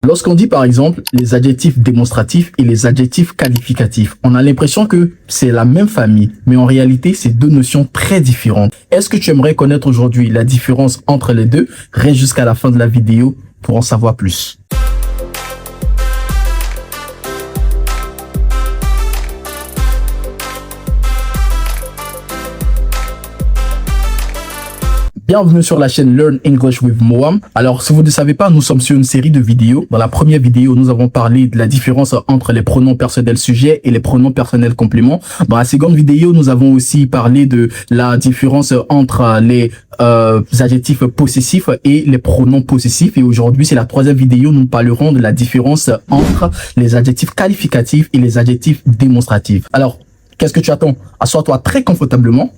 Lorsqu'on dit par exemple les adjectifs démonstratifs et les adjectifs qualificatifs, on a l'impression que c'est la même famille, mais en réalité, c'est deux notions très différentes. Est-ce que tu aimerais connaître aujourd'hui la différence entre les deux? Reste jusqu'à la fin de la vidéo pour en savoir plus. Bienvenue sur la chaîne Learn English with Moam. Alors, si vous ne savez pas, nous sommes sur une série de vidéos. Dans la première vidéo, nous avons parlé de la différence entre les pronoms personnels sujets et les pronoms personnels compléments. Dans la seconde vidéo, nous avons aussi parlé de la différence entre les adjectifs possessifs et les pronoms possessifs. Et aujourd'hui, c'est la troisième vidéo, nous parlerons de la différence entre les adjectifs qualificatifs et les adjectifs démonstratifs. Alors, qu'est-ce que tu attends? Assois-toi très confortablement.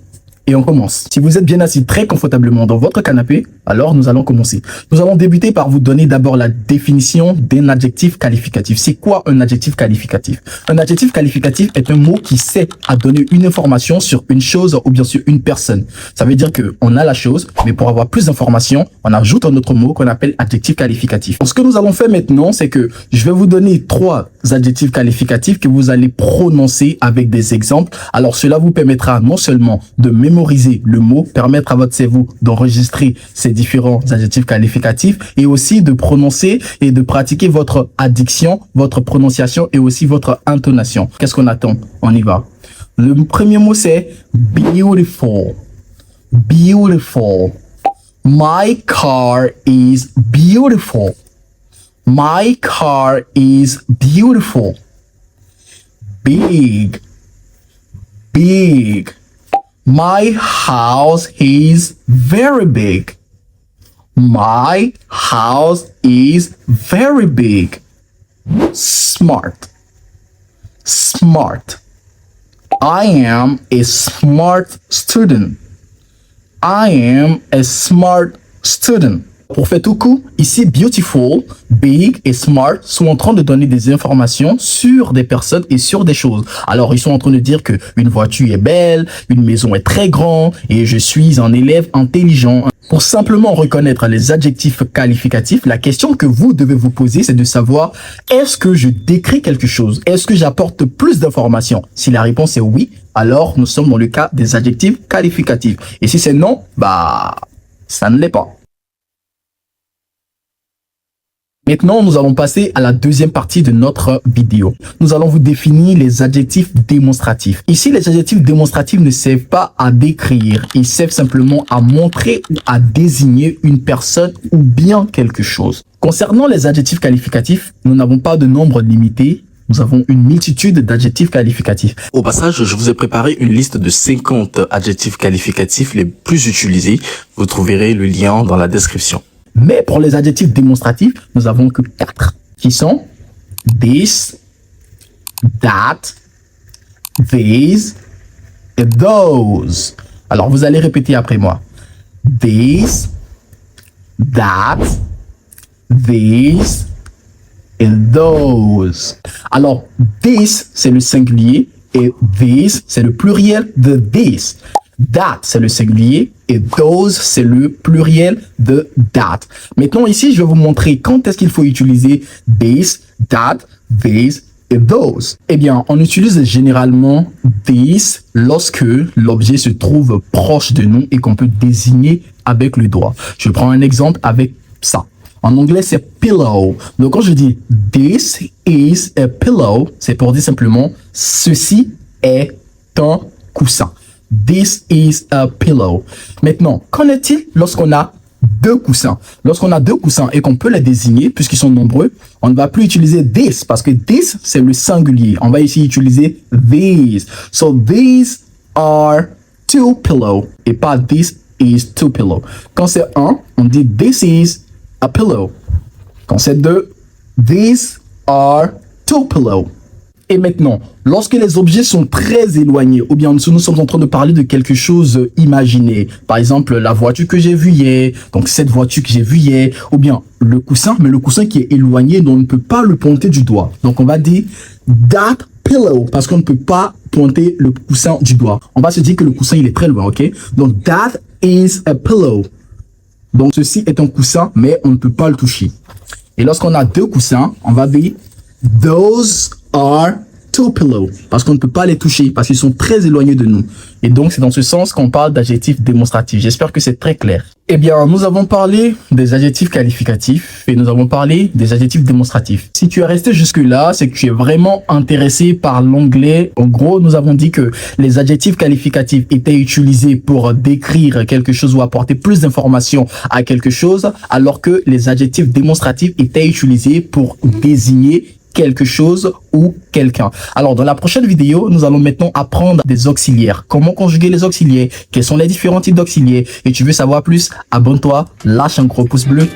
Et on commence. Si vous êtes bien assis très confortablement dans votre canapé, alors nous allons commencer. Nous allons débuter par vous donner d'abord la définition d'un adjectif qualificatif. C'est quoi un adjectif qualificatif? Un adjectif qualificatif est un mot qui sert à donner une information sur une chose ou bien sur une personne. Ça veut dire que on a la chose, mais pour avoir plus d'informations, on ajoute un autre mot qu'on appelle adjectif qualificatif. Donc, ce que nous allons faire maintenant, c'est que je vais vous donner trois adjectifs qualificatifs que vous allez prononcer avec des exemples. Alors, cela vous permettra non seulement de mémoriser le mot, permettre à votre cerveau d'enregistrer ces différents adjectifs qualificatifs et aussi de prononcer et de pratiquer votre addiction, votre prononciation et aussi votre intonation. Qu'est-ce qu'on attend? On y va. Le premier mot, c'est beautiful. Beautiful. My car is beautiful. My car is beautiful. Big. Big. My house is very big. My house is very big. Smart. Smart. I am a smart student. I am a smart student. Pour faire tout court, ici, beautiful, big et smart sont en train de donner des informations sur des personnes et sur des choses. Alors, ils sont en train de dire que une voiture est belle, une maison est très grande et je suis un élève intelligent. Pour simplement reconnaître les adjectifs qualificatifs, la question que vous devez vous poser, c'est de savoir, est-ce que je décris quelque chose? Est-ce que j'apporte plus d'informations? Si la réponse est oui, alors nous sommes dans le cas des adjectifs qualificatifs. Et si c'est non, ça ne l'est pas. Maintenant, nous allons passer à la deuxième partie de notre vidéo. Nous allons vous définir les adjectifs démonstratifs. Ici, les adjectifs démonstratifs ne servent pas à décrire. Ils servent simplement à montrer ou à désigner une personne ou bien quelque chose. Concernant les adjectifs qualificatifs, nous n'avons pas de nombre limité. Nous avons une multitude d'adjectifs qualificatifs. Au passage, je vous ai préparé une liste de 50 adjectifs qualificatifs les plus utilisés. Vous trouverez le lien dans la description. Mais pour les adjectifs démonstratifs, nous avons que 4 qui sont this, that, these et those. Alors, vous allez répéter après moi. This, that, these et those. Alors, this, c'est le singulier et these, c'est le pluriel de this. That, c'est le singulier et those, c'est le pluriel de that. Maintenant, ici, je vais vous montrer quand est-ce qu'il faut utiliser this, that, these et those. Eh bien, on utilise généralement this lorsque l'objet se trouve proche de nous et qu'on peut désigner avec le doigt. Je prends un exemple avec ça. En anglais, c'est pillow. Donc, quand je dis this is a pillow, c'est pour dire simplement ceci est un coussin. This is a pillow. Maintenant, qu'en est-il lorsqu'on a deux coussins? Lorsqu'on a deux coussins et qu'on peut les désigner, puisqu'ils sont nombreux, on ne va plus utiliser this, parce que this, c'est le singulier. On va ici utiliser these. So, these are two pillows, et pas this is two pillows. Quand c'est un, on dit this is a pillow. Quand c'est deux, these are two pillows. Et maintenant, lorsque les objets sont très éloignés, ou bien nous sommes en train de parler de quelque chose imaginé, par exemple la voiture que j'ai vue hier, donc cette voiture que j'ai vue hier, ou bien le coussin, mais le coussin qui est éloigné, donc on ne peut pas le pointer du doigt. Donc on va dire that pillow, parce qu'on ne peut pas pointer le coussin du doigt. On va se dire que le coussin il est très loin, ok? Donc that is a pillow. Donc ceci est un coussin, mais on ne peut pas le toucher. Et lorsqu'on a deux coussins, on va dire those are two pillows. Parce qu'on ne peut pas les toucher, parce qu'ils sont très éloignés de nous. Et donc, c'est dans ce sens qu'on parle d'adjectifs démonstratifs. J'espère que c'est très clair. Eh bien, nous avons parlé des adjectifs qualificatifs et nous avons parlé des adjectifs démonstratifs. Si tu es resté jusque-là, c'est que tu es vraiment intéressé par l'anglais. En gros, nous avons dit que les adjectifs qualificatifs étaient utilisés pour décrire quelque chose ou apporter plus d'informations à quelque chose, alors que les adjectifs démonstratifs étaient utilisés pour désigner quelque chose ou quelqu'un. Alors, dans la prochaine vidéo, nous allons maintenant apprendre des auxiliaires. Comment conjuguer les auxiliaires? Quels sont les différents types d'auxiliaires? Et tu veux savoir plus? Abonne-toi, lâche un gros pouce bleu.